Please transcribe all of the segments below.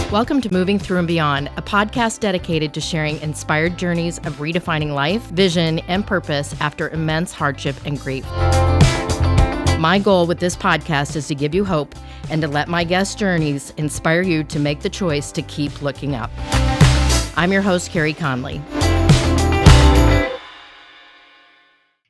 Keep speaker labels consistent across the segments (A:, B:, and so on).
A: Welcome to Moving Through and Beyond, a podcast dedicated to sharing inspired journeys of redefining life, vision, and purpose after immense hardship and grief. My goal with this podcast is to give you hope and to let my guest journeys inspire you to make the choice to keep looking up. I'm your host, Carey Conley.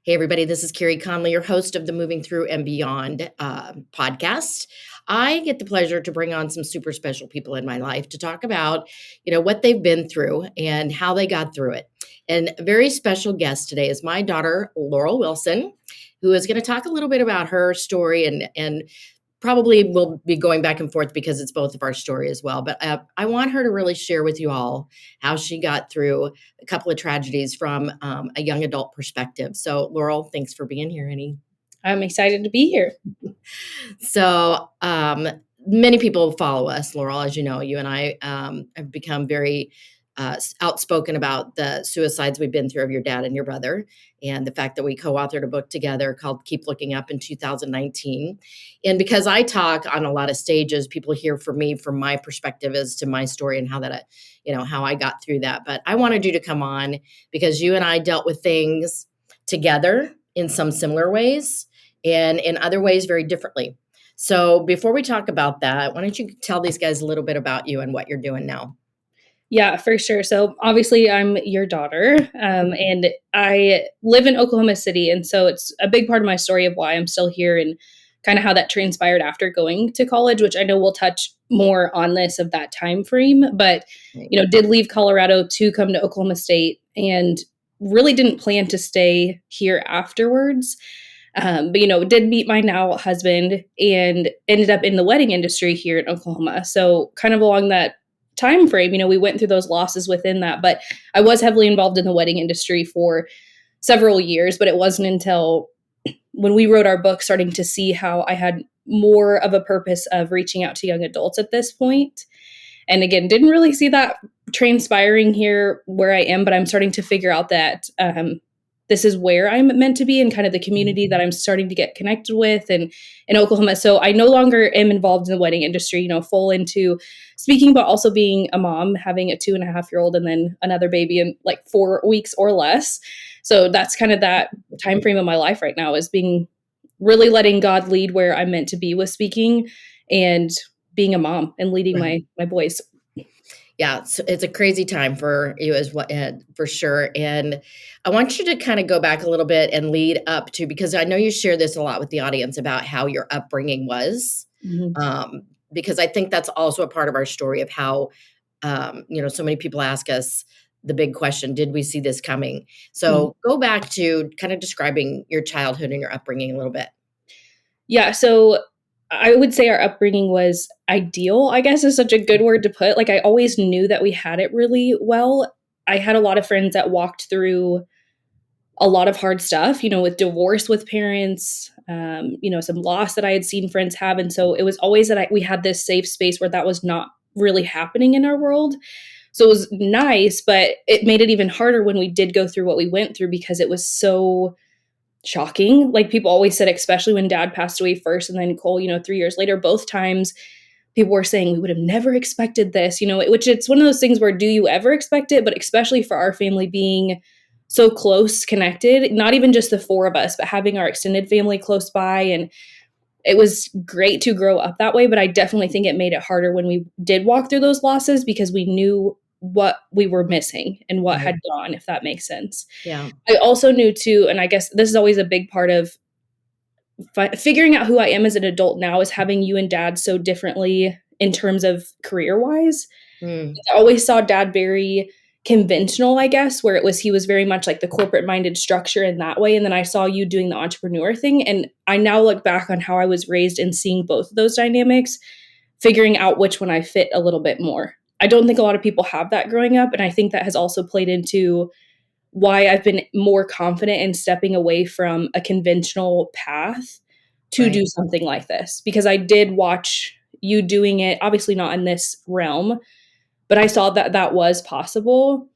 A: Hey, everybody, this is Carey Conley, your host of the Moving Through and Beyond podcast. I get the pleasure to bring on some super special people in my life to talk about, what they've been through and how they got through it. And a very special guest today is my daughter, Laurel Wilson, who is going to talk a little bit about her story and probably we'll be going back and forth because it's both of our story as well. But I want her to really share with you all how she got through a couple of tragedies from a young adult perspective. So, Laurel, thanks for being here, honey.
B: I'm excited to be here.
A: So many people follow us, Laurel, as you know. You and I have become very outspoken about the suicides we've been through of your dad and your brother, and the fact that we co-authored a book together called Keep Looking Up in 2019. And because I talk on a lot of stages, people hear from me from my perspective as to my story and how that, how I got through that. But I wanted you to come on because you and I dealt with things together in some similar ways and in other ways very differently. So before we talk about that, why don't you tell these guys a little bit about you and what you're doing now?
B: Yeah, for sure. So obviously I'm your daughter and I live in Oklahoma City. And so it's a big part of my story of why I'm still here and kind of how that transpired after going to college, which I know we'll touch more on this of that time frame. But, did leave Colorado to come to Oklahoma State and really didn't plan to stay here afterwards. But, did meet my now husband and ended up in the wedding industry here in Oklahoma. So kind of along that time frame, we went through those losses within that, but I was heavily involved in the wedding industry for several years, but it wasn't until when we wrote our book starting to see how I had more of a purpose of reaching out to young adults at this point. And again, didn't really see that transpiring here where I am, but I'm starting to figure out that this is where I'm meant to be and kind of the community that I'm starting to get connected with and in Oklahoma. So I no longer am involved in the wedding industry, full into speaking, but also being a mom, having a 2.5-year-old and then another baby in like 4 weeks or less. So that's kind of that time frame of my life right now is being really letting God lead where I'm meant to be with speaking and being a mom and leading my boys.
A: Yeah, it's a crazy time for you for sure. And I want you to kind of go back a little bit and lead up to, because I know you share this a lot with the audience about how your upbringing was, because I think that's also a part of our story of how, so many people ask us the big question, did we see this coming? So go back to kind of describing your childhood and your upbringing a little bit.
B: Yeah, so I would say our upbringing was ideal, I guess is such a good word to put. Like I always knew that we had it really well. I had a lot of friends that walked through a lot of hard stuff, with divorce with parents, some loss that I had seen friends have. And so it was always that we had this safe space where that was not really happening in our world. So it was nice, but it made it even harder when we did go through what we went through because it was so shocking. Like people always said, especially when dad passed away first and then Cole, 3 years later, both times people were saying we would have never expected this, which it's one of those things where do you ever expect it? But especially for our family being so close connected, not even just the four of us, but having our extended family close by. And it was great to grow up that way. But I definitely think it made it harder when we did walk through those losses because we knew what we were missing and what had gone, if that makes sense.
A: Yeah.
B: I also knew too, and I guess this is always a big part of figuring out who I am as an adult now is having you and dad so differently in terms of career wise. I always saw dad very conventional, I guess, where he was very much like the corporate minded structure in that way. And then I saw you doing the entrepreneur thing. And I now look back on how I was raised and seeing both of those dynamics, figuring out which one I fit a little bit more. I don't think a lot of people have that growing up. And I think that has also played into why I've been more confident in stepping away from a conventional path to do something like this. Because I did watch you doing it, obviously not in this realm, but I saw that that was possible.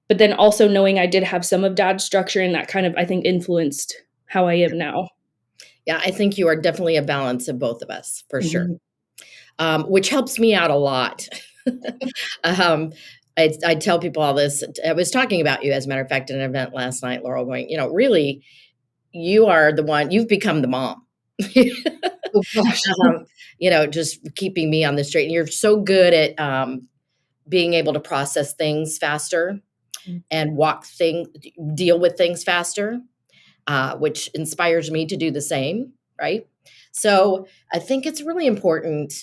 B: But then also knowing I did have some of dad's structure and that kind of, I think, influenced how I am now.
A: Yeah, I think you are definitely a balance of both of us, for sure, which helps me out a lot. um, I tell people all this. I was talking about you, as a matter of fact, at an event last night, Laurel, going, really, you are the one, you've become the mom.
B: Oh gosh.
A: Just keeping me on the straight. And you're so good at being able to process things faster and deal with things faster, which inspires me to do the same, right? So I think it's really important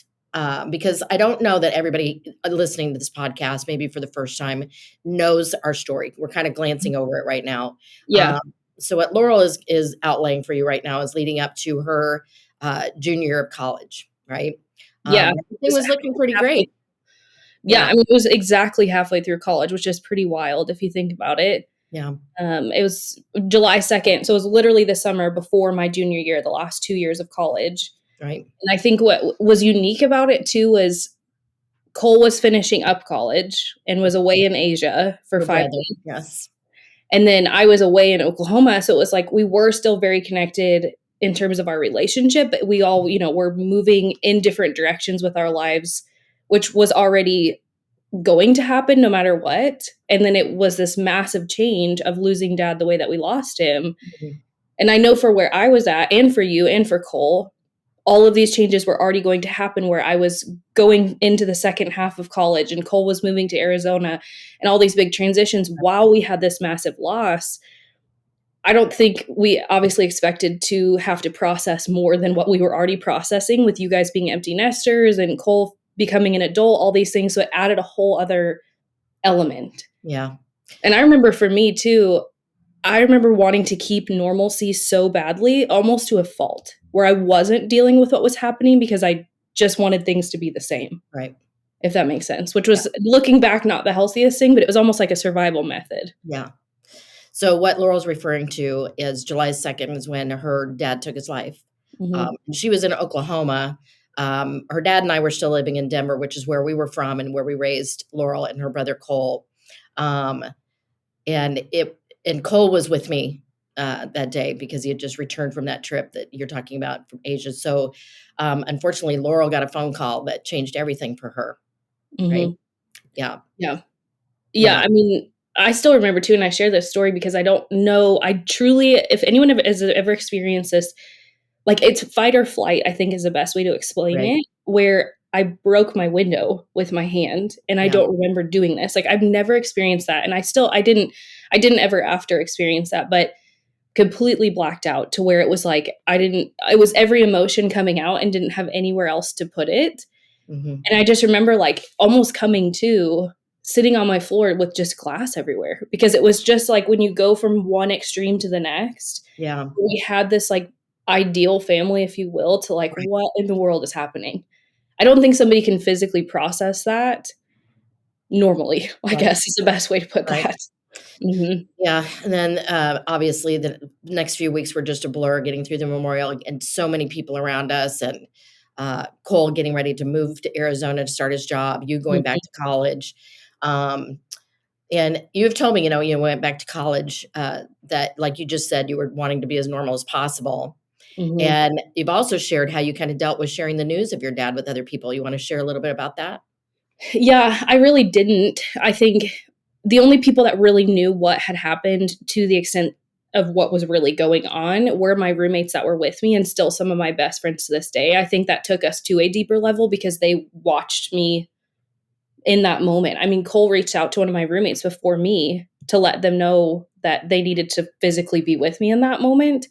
A: because I don't know that everybody listening to this podcast, maybe for the first time, knows our story. We're kind of glancing over it right now.
B: Yeah.
A: Um, so what Laurel is outlaying for you right now is leading up to her junior year of college, right?
B: Yeah. It
A: Everything
B: was
A: was looking pretty
B: halfway
A: great.
B: Yeah,
A: Yeah,
B: I mean, it was exactly halfway through college, which is pretty wild if you think about it.
A: yeah,
B: It was July 2nd, so it was literally the summer before my junior year, the last 2 years of college,
A: right.
B: and I think what was unique about it too was Cole was finishing up college and was away in Asia for
A: Your
B: 5
A: brother,
B: weeks,
A: yes,
B: and then I was away in Oklahoma, so it was like we were still very connected in terms of our relationship, but we all, were moving in different directions with our lives, which was already going to happen no matter what. And then it was this massive change of losing dad the way that we lost him.
A: mhm,
B: And I know for where I was at, and for you, and for Cole, all of these changes were already going to happen where I was going into the second half of college and Cole was moving to Arizona and all these big transitions while we had this massive loss. I don't think we obviously expected to have to process more than what we were already processing with you guys being empty nesters and Cole becoming an adult, all these things. So it added a whole other element.
A: yeah,
B: And I remember for me too, I remember wanting to keep normalcy so badly, almost to a fault, where I wasn't dealing with what was happening because I just wanted things to be the same,
A: right,
B: if that makes sense, which
A: yeah,
B: was looking back, not the healthiest thing, but it was almost like a survival method.
A: yeah. So what Laurel's referring to is July 2nd is when her dad took his life.
B: Hmm.
A: She was in Oklahoma. Her dad and I were still living in Denver, which is where we were from and where we raised Laurel and her brother Cole. Um, and Cole was with me that day because he had just returned from that trip that you're talking about from Asia. So unfortunately, Laurel got a phone call that changed everything for her. Right?
B: Hmm.
A: Yeah.
B: Yeah. Yeah,
A: Yeah.
B: I mean, I still remember too, and I share this story because I don't know. I truly, if anyone has ever experienced this, like it's fight or flight, I think is the best way to explain
A: Right.
B: it, where I broke my window with my hand and I
A: Yeah.
B: don't remember doing this. Like I've never experienced that. And I didn't ever after experience that, but completely blacked out to where it was like it was every emotion coming out and didn't have anywhere else to put it.
A: Hmm.
B: And I just remember like almost coming to sitting on my floor with just glass everywhere because it was just like when you go from one extreme to the next,
A: Yeah.
B: we had this like ideal family, if you will, to like
A: Right.
B: what in the world is happening. I don't think somebody can physically process that normally, I
A: Right.
B: guess is the best way to put
A: Right.
B: that. Mhm.
A: Yeah, and then, obviously, the next few weeks were just a blur getting through the memorial and so many people around us and, Cole getting ready to move to Arizona to start his job, you going back
B: Mhm.
A: to college, um, and you've told me, you went back to college, that, like you just said, you were wanting to be as normal as possible,
B: Mhm.
A: and you've also shared how you kinda dealt with sharing the news of your dad with other people. You wanna share a little bit about that?
B: Yeah, I really didn't. I think the only people that really knew what had happened to the extent of what was really going on were my roommates that were with me and still some of my best friends to this day. I think that took us to a deeper level because they watched me in that moment. I mean, Cole reached out to one of my roommates before me to let them know that they needed to physically be with me in that moment.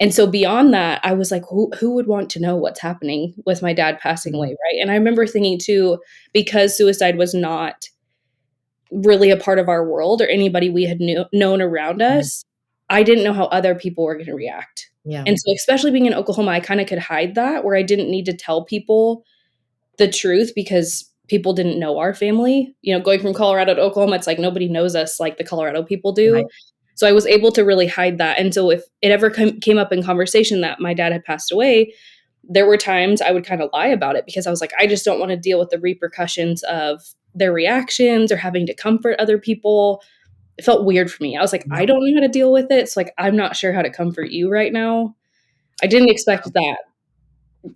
B: And so beyond that, I was like, who would want to know what's happening with my dad passing away,
A: Mhm.
B: right? And I remember thinking too, because suicide was not really a part of our world or anybody we had known around
A: Mhm.
B: us, I didn't know how other people were going to react.
A: Yeah.
B: And so, especially being in Oklahoma, I kind of could hide that where I didn't need to tell people the truth because people didn't know our family. Going from Colorado to Oklahoma, it's like nobody knows us like the Colorado people do.
A: Right.
B: So I was able to really hide that. And so if it ever came up in conversation that my dad had passed away, there were times I would kind of lie about it because I was like, I just don't want to deal with the repercussions of their reactions or having to comfort other people. It felt weird for me. I was like, I
A: Yeah.
B: don't know how to deal with it. So like, I'm not sure how to comfort you right now. I didn't expect that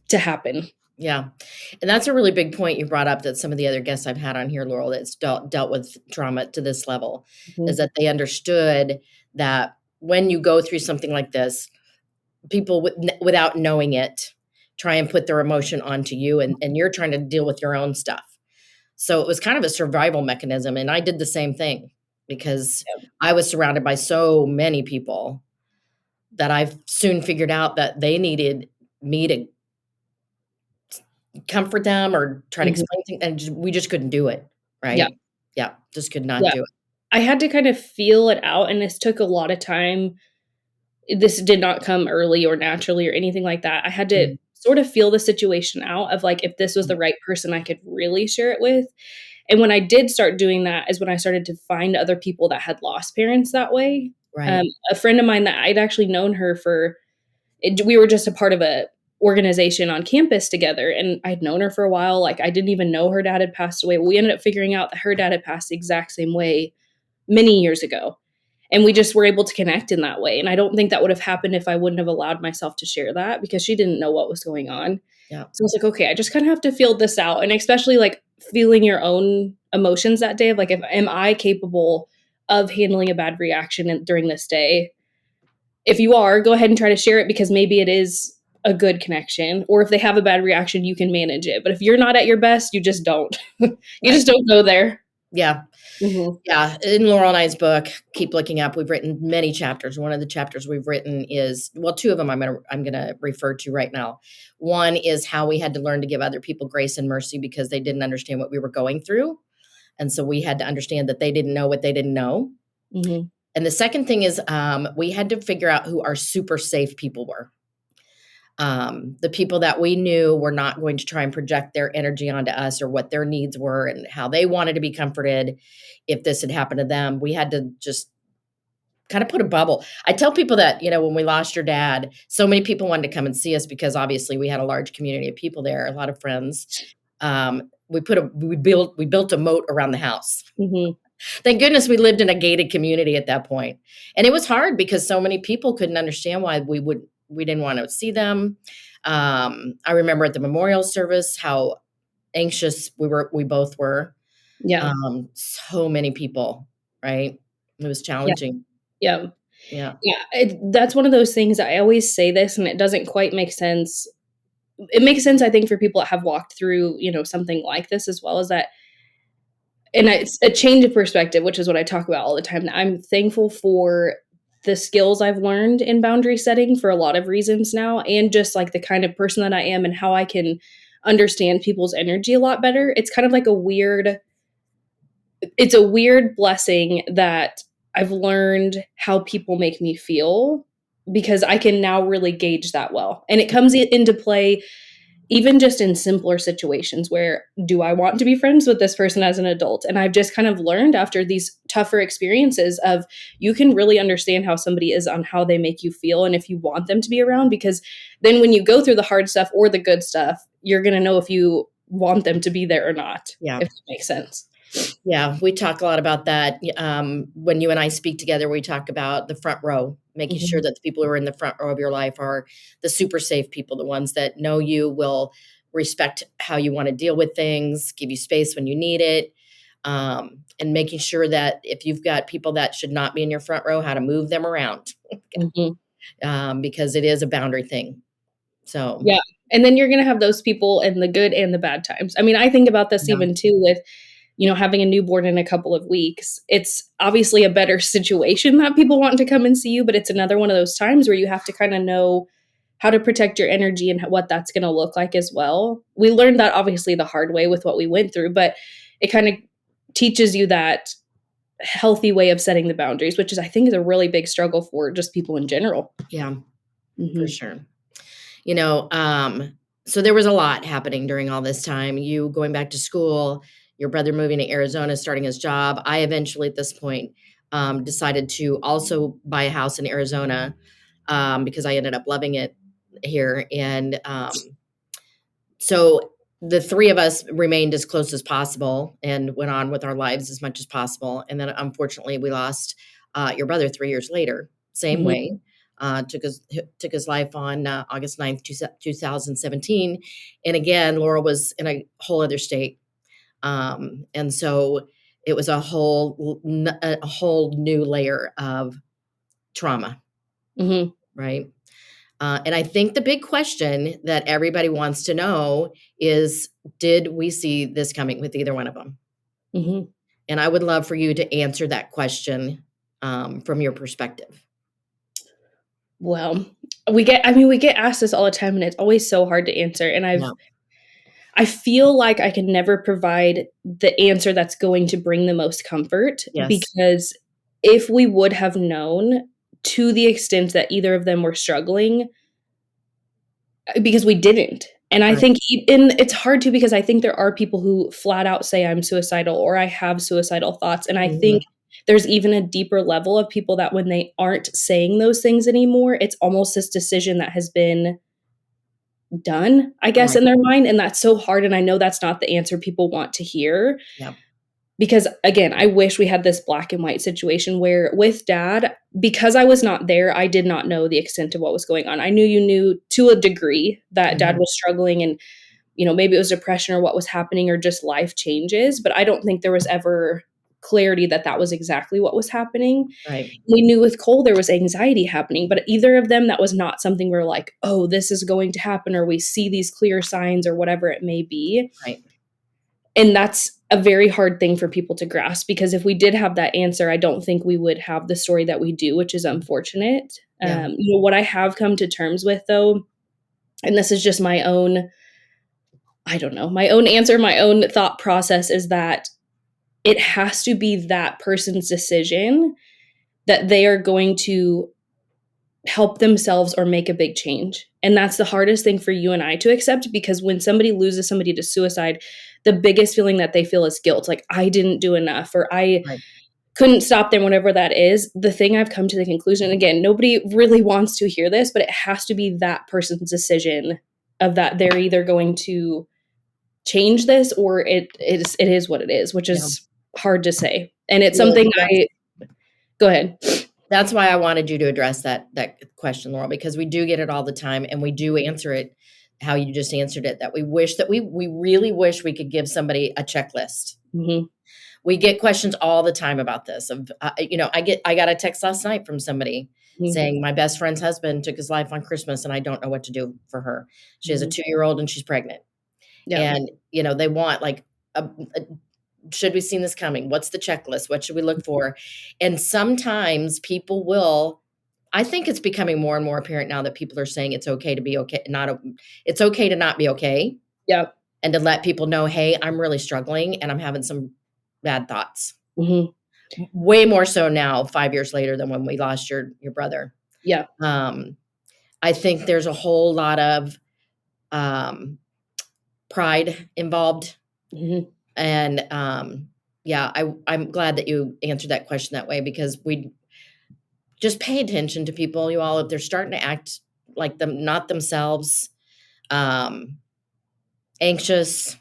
B: to happen.
A: Yeah. And that's a really big point you brought up that some of the other guests I've had on here, Laurel, that's dealt with trauma to this level, is
B: Mhm.
A: that they understood that when you go through something like this, people without knowing it try and put their emotion onto you, and you're trying to deal with your own stuff. So it was kind of a survival mechanism. And I did the same thing because
B: Yep.
A: I was surrounded by so many people that I've soon figured out that they needed me to comfort them or try to
B: Mhm.
A: explain things, and we just couldn't do it,
B: Yeah.
A: right? Yeah, just could not
B: Yeah.
A: do it.
B: I had to kind of feel it out, and this took a lot of time. This did not come early or naturally or anything like that. I had to
A: Mhm,
B: sort of feel the situation out of, like, if this was
A: mhm,
B: the right person I could really share it with. And when I did start doing that is when I started to find other people that had lost parents that way.
A: right,
B: A friend of mine that I'd actually known her for we were just a part of a organization on campus together, and I'd known her for a while. Like, I didn't even know her dad had passed away. We ended up figuring out that her dad had passed the exact same way many years ago. And we just were able to connect in that way. And I don't think that would have happened if I wouldn't have allowed myself to share that, because she didn't know what was going on.
A: yeah,
B: So I was like, okay, I just kind of have to feel this out. And especially like feeling your own emotions that day of like, if am I capable of handling a bad reaction during this day? If you are, go ahead and try to share it, because maybe it is a good connection. Or if they have a bad reaction, you can manage it. But if you're not at your best, you just don't. You
A: right.
B: just don't go there.
A: Yeah,
B: Mhm.
A: yeah, in Laurel and I's book, Keep Looking Up, we've written many chapters. One of the chapters we've written is, well, 2 of them I'm gonna refer to right now. One is how we had to learn to give other people grace and mercy because they didn't understand what we were going through, and so we had to understand that they didn't know what they didn't know.
B: Mhm.
A: And the second thing is, we had to figure out who our super safe people were. The people that we knew were not going to try and project their energy onto us or what their needs were and how they wanted to be comforted if this had happened to them. We had to just kind of put a bubble. I tell people that, when we lost your dad, so many people wanted to come and see us because obviously we had a large community of people there, a lot of friends. We built a moat around the house.
B: Mhm.
A: Thank goodness we lived in a gated community at that point. And it was hard because so many people couldn't understand why we didn't want to see them. I remember at the memorial service how anxious we both were.
B: Yeah.
A: So many people, right? It was
B: Yeah.
A: challenging.
B: Yeah.
A: Yeah.
B: Yeah, that's one of those things. I always say this, and it doesn't quite make sense. It makes sense, I think, for people that have walked through, something like this, as well as that. And it's a change of perspective, which is what I talk about all the time. I'm thankful for the skills I've learned in boundary setting for a lot of reasons now, and just like the kind of person that I am and how I can understand people's energy a lot better. It's kind of like it's a weird blessing that I've learned how people make me feel, because I can now really gauge that well. And it comes into play even just in simpler situations where, do I want to be friends with this person as an adult? And I've just kind of learned after these tougher experiences of, you can really understand how somebody is on how they make you feel and if you want them to be around, because then when you go through the hard stuff or the good stuff, you're going to know if you want them to be there or not,
A: Yeah.
B: if that makes sense.
A: Yeah, we talk a lot about that. When you and I speak together, we talk about the front row, making sure
B: Mhm.
A: that the people who are in the front row of your life are the super safe people, the ones that know you, will respect how you want to deal with things, give you space when you need it, and making sure that if you've got people that should not be in your front row, how to move them around,
B: Mhm.
A: because it is a boundary thing. So,
B: Yeah, and then you're gonna have those people in the good and the bad times. I mean, I think about this
A: yeah,
B: even too with, having a newborn in a couple of weeks. It's obviously a better situation that people want to come and see you, but it's another one of those times where you have to kinda know how to protect your energy and what that's gonna look like as well. We learned that obviously the hard way with what we went through, but it kinda teaches you that healthy way of setting the boundaries, which is, I think, is a really big struggle for just people in general.
A: yeah, for
B: Mhm.
A: sure. You know, um, so there was a lot happening during all this time. You going back to school, your brother moving to Arizona, starting his job. I eventually, at this point, decided to also buy a house in Arizona because I ended up loving it here. And so the three of us remained as close as possible and went on with our lives as much as possible. And then, unfortunately, we lost your brother 3 years later, same
B: Mhm.
A: way. took his life on August 9th, 2017. And again, Laurel was in a whole other state. And so it was a whole new layer of trauma,
B: Mhm.
A: right? And I think the big question that everybody wants to know is, did we see this coming with either one of them?
B: Mhm.
A: And I would love for you to answer that question from your perspective.
B: Well, we get asked this all the time, and it's always so hard to answer, and
A: Yeah.
B: I feel like I can never provide the answer that's going to bring the most comfort,
A: Yes.
B: because if we would have known to the extent that either of them were struggling, because we didn't. And I
A: Right.
B: think and it's hard to, because I think there are people who flat out say I'm suicidal or I have suicidal thoughts, and I
A: Mhm.
B: think there's even a deeper level of people that when they aren't saying those things anymore, it's almost this decision that has been done, I guess,
A: Right.
B: in their mind, and that's so hard, and I know that's not the answer people want to hear,
A: Yeah.
B: because, again, I wish we had this black and white situation where with dad, because I was not there, I did not know the extent of what was going on. I knew you knew to a degree that dad
A: Mhm.
B: was struggling, and, maybe it was depression or what was happening or just life changes, but I don't think there was ever clarity that that was exactly what was happening.
A: Right.
B: We knew with Cole there was anxiety happening, but either of them, that was not something we're like, "Oh, this is going to happen," or we see these clear signs or whatever it may be.
A: Right.
B: And that's a very hard thing for people to grasp, because if we did have that answer, I don't think we would have the story that we do, which is unfortunate.
A: Yeah.
B: What I have come to terms with, though, and this is just my own, I don't know, my own answer, my own thought process, is that it has to be that person's decision that they are going to help themselves or make a big change. And that's the hardest thing for you and I to accept, because when somebody loses somebody to suicide, the biggest feeling that they feel is guilt. Like, I didn't do enough, or I
A: Right.
B: couldn't stop them, whatever that is. The thing I've come to the conclusion, again, nobody really wants to hear this, but it has to be that person's decision of that they're either going to change this, or it is what it is, which
A: Yeah.
B: is hard to say. And it's
A: Well,
B: something I go ahead.
A: that's why I wanted you to address that question, Laurel, because we do get it all the time, and we do answer it how you just answered it, that we wish that we really wish we could give somebody a checklist.
B: Mhm,
A: We get questions all the time about this of, I got a text last night from somebody
B: mhm,
A: saying, "My best friend's husband took his life on Christmas, and I don't know what to do for her. She has a
B: mhm.
A: 2-year-old and she's pregnant."
B: Yeah.
A: And, they want like a should we seen this coming? What's the checklist? What should we look for? And sometimes people will I think it's becoming more and more apparent now that people are saying it's okay to be okay, it's okay to not be okay,
B: Yeah.
A: and to let people know, "Hey, I'm really struggling and I'm having some bad thoughts."
B: Mhm.
A: Way more so now, 5 years later than when we lost your brother.
B: Yeah.
A: Um, I think there's a whole lot of, um, pride involved,
B: Mhm.
A: and, yeah, I'm glad that you answered that question that way, because we just pay attention to people, you all, if they're starting to act like them not themselves, um, anxious,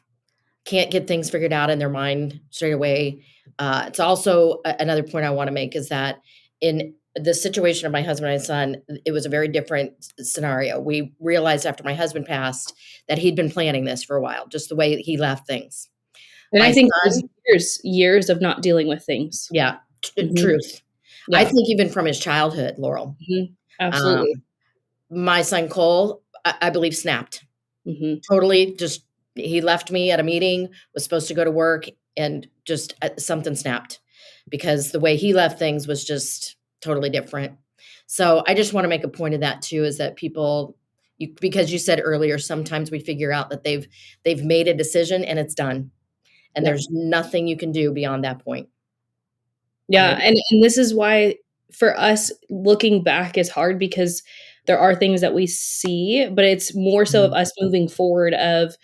A: can't get things figured out in their mind straight away. It's also another point I want to make is that in the situation of my husband and my son, it was a very different scenario. We realized after my husband passed that he'd been planning this for a while, just the way that he left things.
B: And
A: My
B: I think it was
A: son,
B: years of not dealing with things.
A: yeah,
B: Mhm.
A: truth. I
B: Yeah.
A: think even from his childhood, Laurel.
B: Mhm.
A: Um,
B: Absolutely.
A: my son Cole, I believe, snapped.
B: Mhm.
A: Totally just he left me at a meeting, was supposed to go to work, and just, something snapped, because the way he left things was just totally different. So, I just wanna make a point of that too, is that people because you said earlier, sometimes we figure out that they've made a decision and it's done, and
B: Yeah.
A: there's nothing you can do beyond that point,
B: Yeah,
A: right?
B: and this is why for us, looking back is hard, because there are things that we see, but it's more so of
A: Mhm.
B: us moving forward, of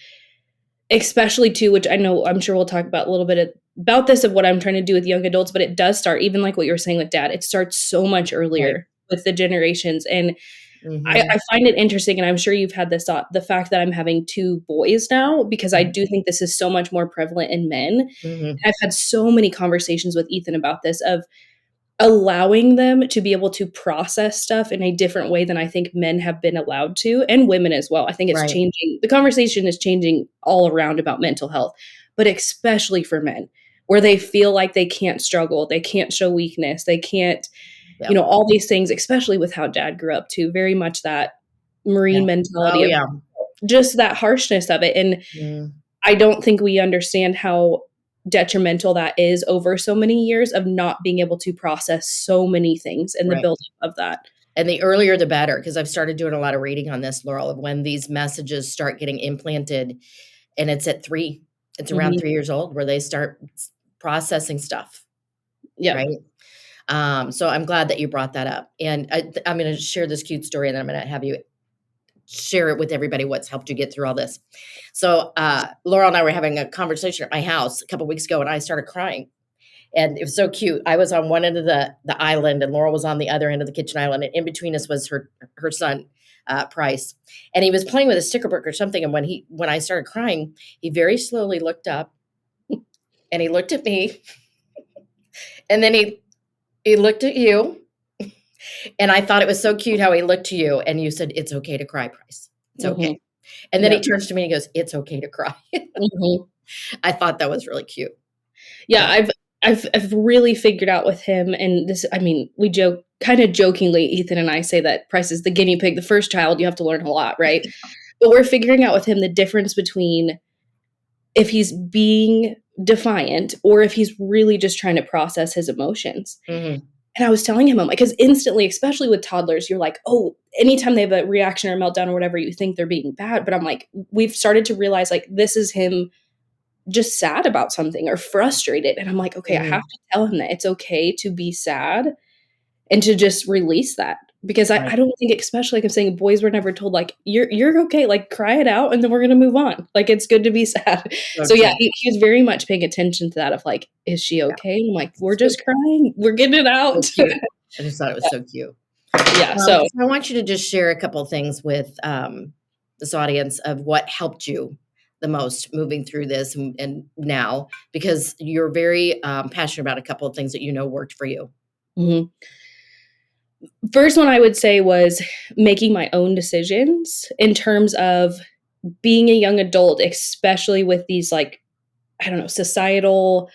B: especially too, which I know I'm sure we'll talk about a little bit about this, of what I'm trying to do with young adults, but it does start, even like what you were saying with dad, it starts so much
A: Right.
B: earlier with the generations, and
A: Mhm.
B: I find it interesting, and I'm sure you've had this thought, the fact that I'm having 2 boys now, because I
A: Mhm.
B: do think this is so much more prevalent in men.
A: Mhm.
B: I've had so many conversations with Ethan about this, of allowing them to be able to process stuff in a different way than I think men have been allowed to, and women as well. I think it's
A: Right.
B: changing. The conversation is changing all around about mental health, but especially for men, where they feel like they can't struggle, they can't show weakness, they can't,
A: Yep.
B: all these things, especially with how dad grew up too, very much that
A: Yeah.
B: Marine
A: Oh,
B: mentality of
A: yeah.
B: just that harshness of it. And
A: Mm,
B: I don't think we understand how detrimental that is over so many years of not being able to process so many things and the
A: right.
B: buildup of that.
A: And the earlier the better, because I've started doing a lot of reading on this, Laurel, of when these messages start getting implanted, and it's at 3, it's around
B: Mhm.
A: 3 years old where they start processing stuff,
B: Yep.
A: right? So I'm glad that you brought that up, and I'm gonna share this cute story, and then I'm gonna have you share it with everybody what's helped you get through all this. So, Laurel and I were having a conversation at my house a couple weeks ago, and I started crying. And it was so cute. I was on one end of the island, and Laurel was on the other end of the kitchen island, and in between us was her son, Price. And he was playing with a sticker book or something, and when I started crying, he very slowly looked up, and he looked at me, and then he looked at you, and I thought it was so cute how he looked to you, and you said, "It's okay to cry, Price. It's okay."
B: Mhm.
A: And then he
B: Yep.
A: turns to me and he goes, "It's okay to cry."
B: Mhm.
A: I thought that was really cute.
B: Yeah,
A: So
B: I've really figured out with him, and this, I mean, we joke kind of jokingly, Ethan and I say that Price is the guinea pig, the first child, you have to learn a lot, right? But we're figuring out with him the difference between if he's being defiant or if he's really just trying to process his emotions.
A: mhm,
B: And I was telling him, I'm like, because instantly, especially with toddlers, you're like, oh, anytime they have a reaction or meltdown or whatever, you think they're being bad. But I'm like, we've started to realize like this is him just sad about something or frustrated. And I'm like, okay, I have
A: mhm,
B: to tell him that it's okay to be sad and to just release that. Because I
A: right.
B: don't think, especially like I'm saying, boys were never told like you're okay, like cry it out and then we're gonna move on. Like it's good to be sad.
A: So
B: So yeah,
A: true.
B: he was very much paying attention to that of like, is she
A: Yeah.
B: okay? I'm like, we're
A: So
B: just crying, we're getting it
A: so
B: out.
A: cute. I just thought it was so cute.
B: Yeah. So
A: So I want you to just share a couple of things with, this audience of what helped you the most moving through this and now, because you're very, passionate about a couple of things that you know worked for you.
B: mhm. First one I would say was making my own decisions in terms of being a young adult, especially with these like, I don't know, societal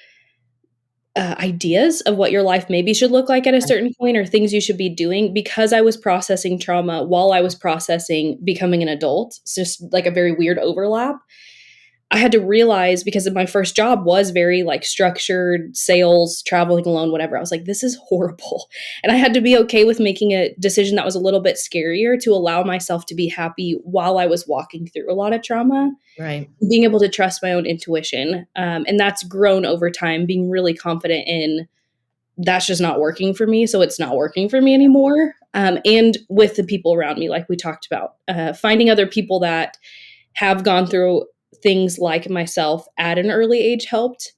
B: ideas of what your life maybe should look like at a
A: Right.
B: certain point or things you should be doing because I was processing trauma while I was processing becoming an adult. It's just like a very weird overlap. I had to realize because of my first job was very like structured sales, traveling alone, whatever. I was like, this is horrible. And I had to be okay with making a decision that was a little bit scarier to allow myself to be happy while I was walking through a lot of trauma,
A: Right.
B: being able to trust my own intuition. And that's grown over time, being really confident in that's just not working for me. So it's not working for me anymore. And with the people around me, like we talked about, finding other people that have gone through things like myself at an early age helped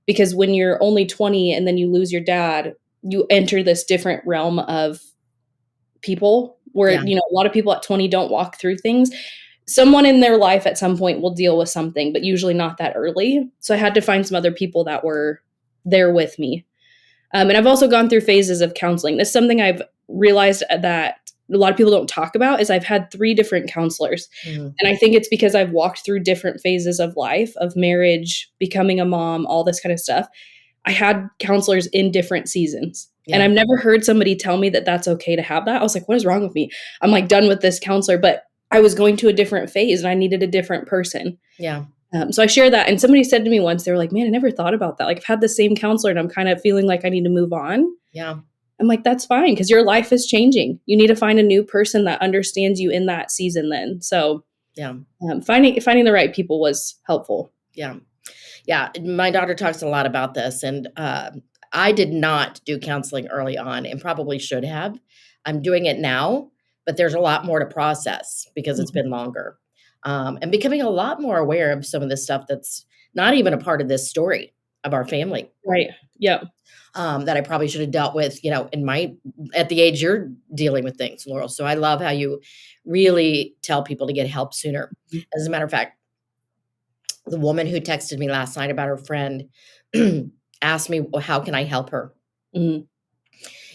B: because when you're only 20 and then you lose your dad, you enter this different realm of people where,
A: Yeah.
B: a lot of people at 20 don't walk through things. Someone in their life at some point will deal with something, but usually not that early. So I had to find some other people that were there with me. And I've also gone through phases of counseling. That's something I've realized that a lot of people don't talk about is I've had 3 different counselors.
A: Mhm.
B: And I think it's because I've walked through different phases of life, of marriage, becoming a mom, all this kind of stuff. I had counselors in different seasons. And
A: Yeah.
B: I've never heard somebody tell me that that's okay to have that. I was like, what is wrong with me? I'm like done with this counselor, but I was going to a different phase and I needed a different person.
A: Yeah.
B: So I share that. And somebody said to me once, they were like, man, I never thought about that. Like, I've had the same counselor and I'm kind of feeling like I need to move on.
A: Yeah.
B: I'm like, that's fine because your life is changing. You need to find a new person that understands you in that season then. So
A: Yeah.
B: finding the right people was helpful.
A: Yeah. Yeah. My daughter talks a lot about this, and, I did not do counseling early on and probably should have. I'm doing it now, but there's a lot more to process because it's
B: Mhm.
A: been longer. And becoming a lot more aware of some of the stuff that's not even a part of this story of our family,
B: Right. Yeah.
A: that I probably should have dealt with, in my at the age you're dealing with things, Laurel. So I love how you really tell people to get help sooner. As a matter of fact, the woman who texted me last night about her friend asked me, "Well, how can I help her?"
B: Mhm.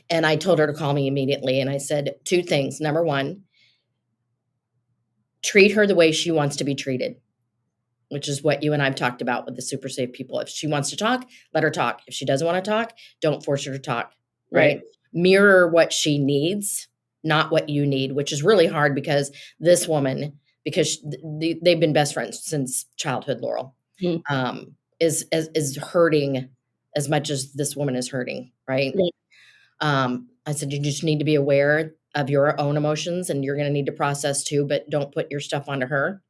A: And I told her to call me immediately. And I said 2 things. Number 1, treat her the way she wants to be treated, which is what you and I've talked about with the super safe people. If she wants to talk, let her talk. If she doesn't want to talk, don't force her to talk, right?
B: Right.
A: Mirror what she needs, not what you need, which is really hard because this woman, because they've been best friends since childhood, Laurel,
B: Mhm.
A: is hurting as much as this woman is hurting, right?
B: Right.
A: I said, you just need to be aware of your own emotions, and you're going to need to process too, but don't put your stuff onto her,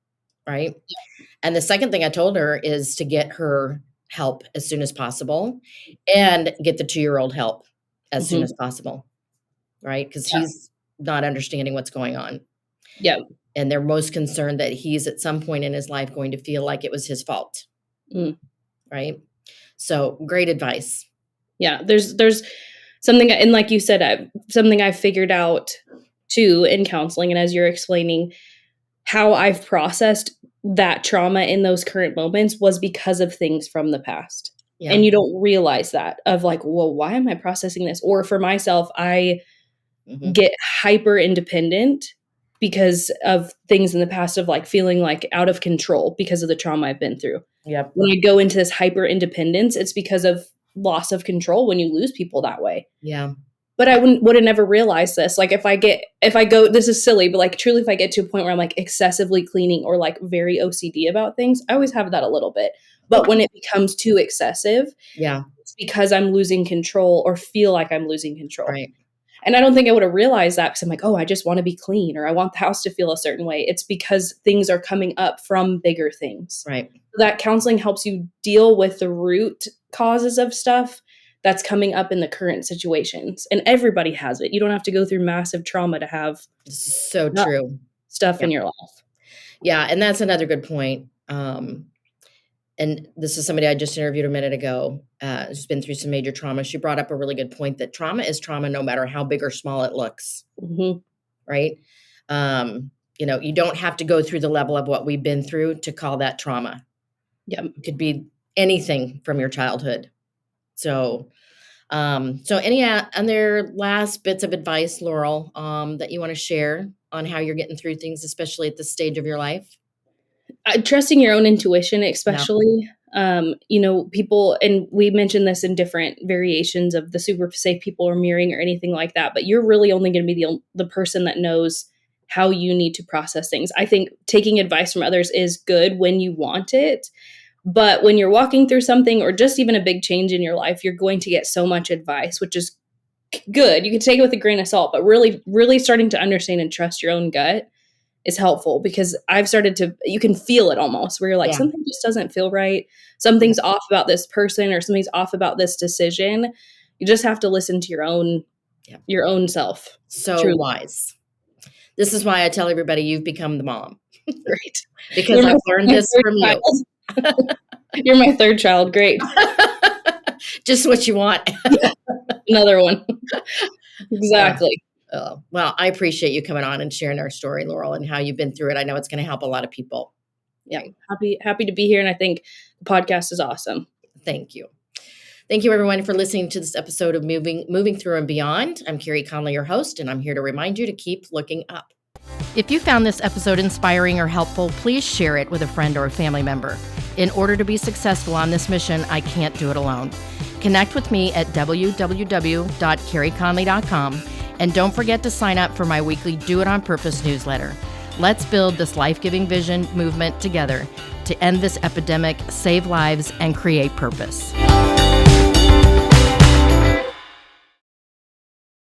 A: right? And the second thing I told her is to get her help as soon as possible and get the 2-year-old help as soon
B: Mhm.
A: as possible, right? Because
B: Yeah.
A: he's not understanding what's going on.
B: Yeah.
A: And they're most concerned that he's at some point in his life going to feel like it was his fault,
B: Mm.
A: right? So great advice.
B: Yeah. There's something, and like you said, something I've figured out too in counseling, and as you're explaining, how I've processed that trauma in those current moments was because of things from the past.
A: Yeah.
B: And you don't realize that of like, well, why am I processing this? Or for myself, I
A: Mhm.
B: get hyper independent because of things in the past of like feeling like out of control because of the trauma I've been through.
A: Yep.
B: When I go into this hyper independence, it's because of loss of control when you lose people that way.
A: Yeah.
B: But I would have never realized this. Like if I go, this is silly, but like truly if I get to a point where I'm like excessively cleaning or like very OCD about things, I always have that a little bit. But when it becomes too excessive,
A: Yeah.
B: it's because I'm losing control or feel like I'm losing control.
A: Right.
B: And I don't think I would have realized that because I'm like, oh, I just want to be clean or I want the house to feel a certain way. It's because things are coming up from bigger things.
A: Right.
B: That counseling helps you deal with the root causes of stuff that's coming up in the current situations. And everybody has it. You don't have to go through massive trauma to have
A: So true.
B: stuff
A: Yeah.
B: in your life.
A: Yeah. And that's another good point. And this is somebody I just interviewed a minute ago, who's been through some major trauma. She brought up a really good point that trauma is trauma no matter how big or small it looks,
B: Mm-hmm.
A: right? You don't have to go through the level of what we've been through to call that trauma.
B: Yep.
A: It could be anything from your childhood. So any other last bits of advice, Laurel, that you want to share on how you're getting through things, especially at this stage of your life?
B: Trusting your own intuition,
A: Yeah.
B: especially, people, and we mentioned this in different variations of the super safe people or mirroring or anything like that, but you're really only going to be the person that knows how you need to process things. I think taking advice from others is good when you want it, but when you're walking through something or just even a big change in your life, you're going to get so much advice, which is good. You can take it with a grain of salt, but really, really starting to understand and trust your own gut is helpful because I've started to, you can feel it almost where you're like,
A: Yeah.
B: something just doesn't feel right. Something's off about this person or something's off about this decision. You just have to listen to your own self.
A: So
B: Truly.
A: wise. This is why I tell everybody you've become the mom.
B: Great.
A: Because I've learned this from you.
B: You're my third child. Great.
A: Just what you want.
B: Another one. Exactly.
A: Well, I appreciate you coming on and sharing our story, Laurel, and how you've been through it. I know it's going to help a lot of people.
B: Yeah. Happy to be here. And I think the podcast is awesome.
A: Thank you. Thank you, everyone, for listening to this episode of Moving Through and Beyond. I'm Carey Conley, your host, and I'm here to remind you to keep looking up. If you found this episode inspiring or helpful, please share it with a friend or a family member. In order to be successful on this mission, I can't do it alone. Connect with me at www.careyconley.com, and don't forget to sign up for my weekly Do It On Purpose newsletter. Let's build this life-giving vision movement together to end this epidemic, save lives, and create purpose.